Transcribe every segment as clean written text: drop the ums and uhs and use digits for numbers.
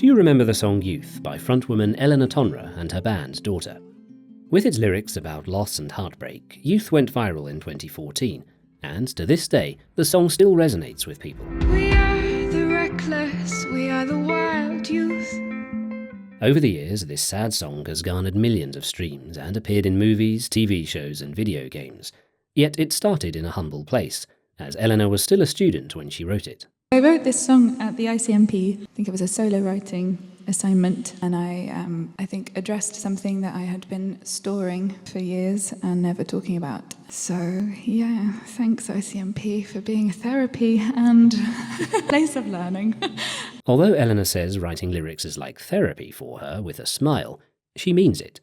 Do you remember the song Youth by frontwoman Elena Tonra and her band Daughter? With its lyrics about loss and heartbreak, Youth went viral in 2014, and to this day, the song still resonates with people. We are the reckless, we are the wild youth. Over the years, this sad song has garnered millions of streams and appeared in movies, TV shows and video games. Yet it started in a humble place, as Elena was still a student when she wrote it. I wrote this song at the ICMP. I think it was a solo writing assignment, and I think addressed something that I had been storing for years and never talking about. So yeah, thanks ICMP for being a therapy and place of learning. Although Elena says writing lyrics is like therapy for her with a smile, she means it.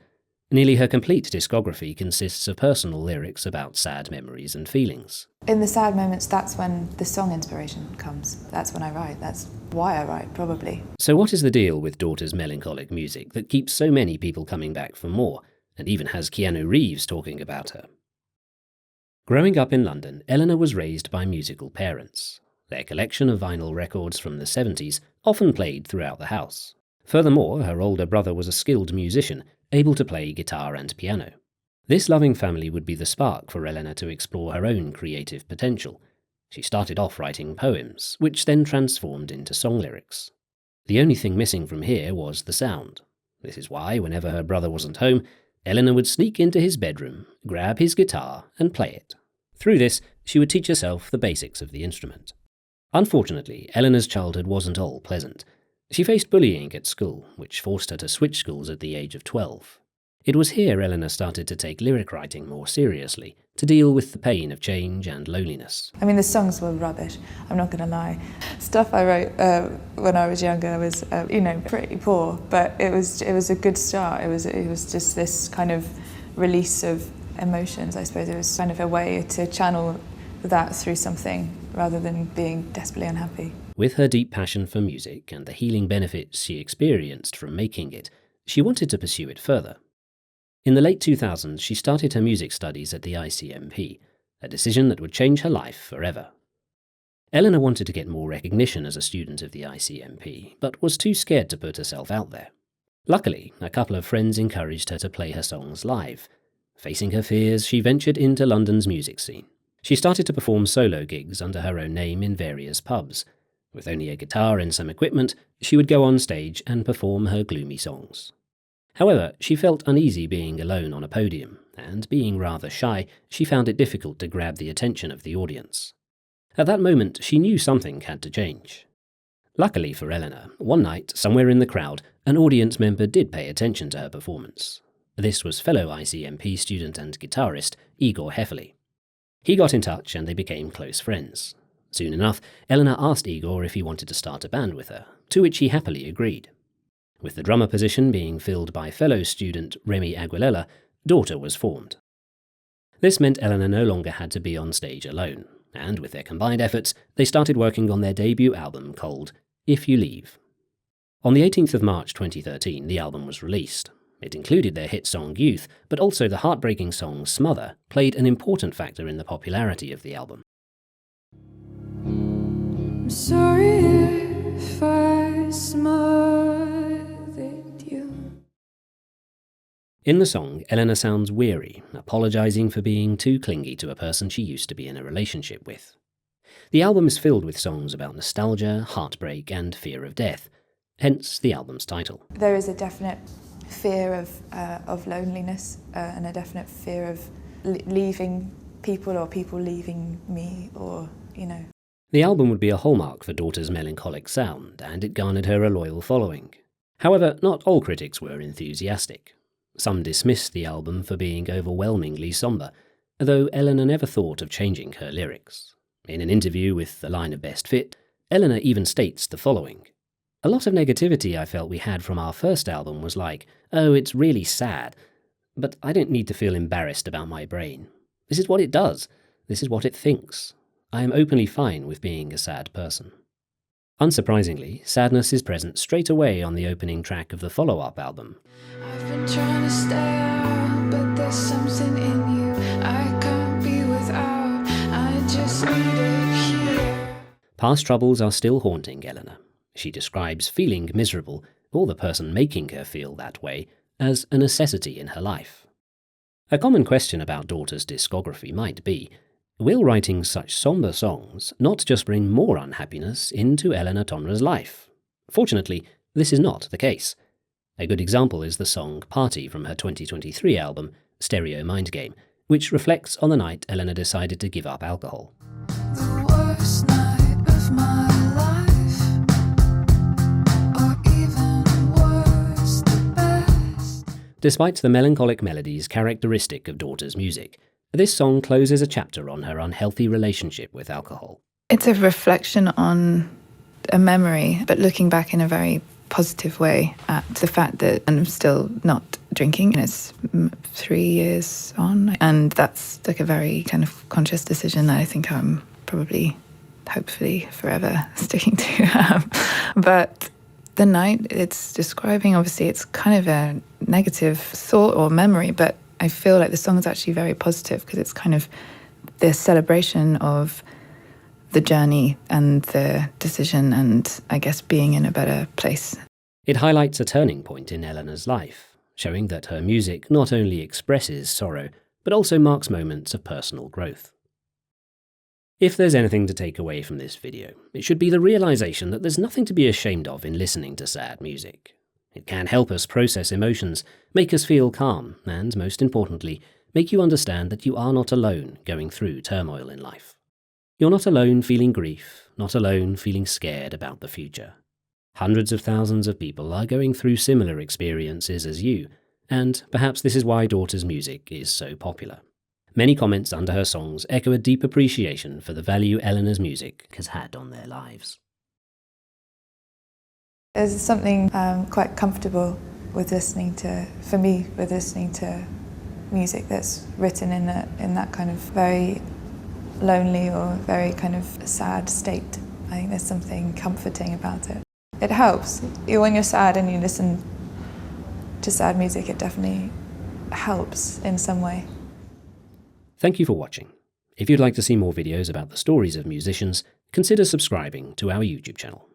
Nearly her complete discography consists of personal lyrics about sad memories and feelings. In the sad moments, that's when the song inspiration comes. That's when I write. That's why I write, probably. So what is the deal with Daughter's melancholic music that keeps so many people coming back for more, and even has Keanu Reeves talking about her? Growing up in London, Elena was raised by musical parents. Their collection of vinyl records from the 70s often played throughout the house. Furthermore, her older brother was a skilled musician, able to play guitar and piano. This loving family would be the spark for Elena to explore her own creative potential. She started off writing poems, which then transformed into song lyrics. The only thing missing from here was the sound. This is why, whenever her brother wasn't home, Elena would sneak into his bedroom, grab his guitar, and play it. Through this, she would teach herself the basics of the instrument. Unfortunately, Elena's childhood wasn't all pleasant. She faced bullying at school, which forced her to switch schools at the age of 12. It was here Elena started to take lyric writing more seriously, to deal with the pain of change and loneliness. I mean, the songs were rubbish, I'm not going to lie. Stuff I wrote when I was younger was, pretty poor, but it was a good start. It was just this kind of release of emotions, I suppose. It was kind of a way to channel that through something, rather than being desperately unhappy. With her deep passion for music and the healing benefits she experienced from making it, she wanted to pursue it further. In the late 2000s, she started her music studies at the ICMP, a decision that would change her life forever. Elena wanted to get more recognition as a student of the ICMP, but was too scared to put herself out there. Luckily, a couple of friends encouraged her to play her songs live. Facing her fears, she ventured into London's music scene. She started to perform solo gigs under her own name in various pubs. With only a guitar and some equipment, she would go on stage and perform her gloomy songs. However, she felt uneasy being alone on a podium, and being rather shy, she found it difficult to grab the attention of the audience. At that moment, she knew something had to change. Luckily for Elena, one night, somewhere in the crowd, an audience member did pay attention to her performance. This was fellow ICMP student and guitarist Igor Haefeli. He got in touch and they became close friends. Soon enough, Elena asked Igor if he wanted to start a band with her, to which he happily agreed. With the drummer position being filled by fellow student Remi Aguilella, Daughter was formed. This meant Elena no longer had to be on stage alone, and with their combined efforts, they started working on their debut album called If You Leave. On the 18th of March 2013, the album was released. It included their hit song Youth, but also the heartbreaking song Smother played an important factor in the popularity of the album. I'm sorry if I smothered you. In the song, Elena sounds weary, apologising for being too clingy to a person she used to be in a relationship with. The album is filled with songs about nostalgia, heartbreak and fear of death, hence the album's title. There is a definite fear of loneliness and a definite fear of leaving people or people leaving me or. The album would be a hallmark for Daughter's melancholic sound, and it garnered her a loyal following. However, not all critics were enthusiastic. Some dismissed the album for being overwhelmingly sombre, though Elena never thought of changing her lyrics. In an interview with The Line of Best Fit, Elena even states the following: "A lot of negativity I felt we had from our first album was like, oh, it's really sad. But I don't need to feel embarrassed about my brain. This is what it does. This is what it thinks. I am openly fine with being a sad person." Unsurprisingly, sadness is present straight away on the opening track of the follow-up album. I've been trying to stay out, but there's something in you I can't be without. I just need it here. Past troubles are still haunting Elena. She describes feeling miserable, or the person making her feel that way, as a necessity in her life. A common question about Daughter's discography might be, will writing such somber songs not just bring more unhappiness into Elena Tonra's life? Fortunately, this is not the case. A good example is the song Party from her 2023 album, Stereo Mind Game, which reflects on the night Elena decided to give up alcohol. The worst night of my life, or even worse, the best. Despite the melancholic melodies characteristic of Daughter's music, this song closes a chapter on her unhealthy relationship with alcohol. It's a reflection on a memory, but looking back in a very positive way at the fact that I'm still not drinking, and it's 3 years on, and that's like a very kind of conscious decision that I think I'm probably, hopefully, forever sticking to. But the night it's describing, obviously it's kind of a negative thought or memory, but I feel like the song is actually very positive because it's kind of the celebration of the journey and the decision and, I guess, being in a better place. It highlights a turning point in Elena's life, showing that her music not only expresses sorrow, but also marks moments of personal growth. If there's anything to take away from this video, it should be the realization that there's nothing to be ashamed of in listening to sad music. It can help us process emotions, make us feel calm, and, most importantly, make you understand that you are not alone going through turmoil in life. You're not alone feeling grief, not alone feeling scared about the future. Hundreds of thousands of people are going through similar experiences as you, and perhaps this is why Daughter's music is so popular. Many comments under her songs echo a deep appreciation for the value Elena's music has had on their lives. There's something quite comfortable with listening to, for me, with listening to music that's written in that kind of very lonely or very kind of sad state. I think there's something comforting about it. It helps. When you're sad and you listen to sad music, it definitely helps in some way. Thank you for watching. If you'd like to see more videos about the stories of musicians, consider subscribing to our YouTube channel.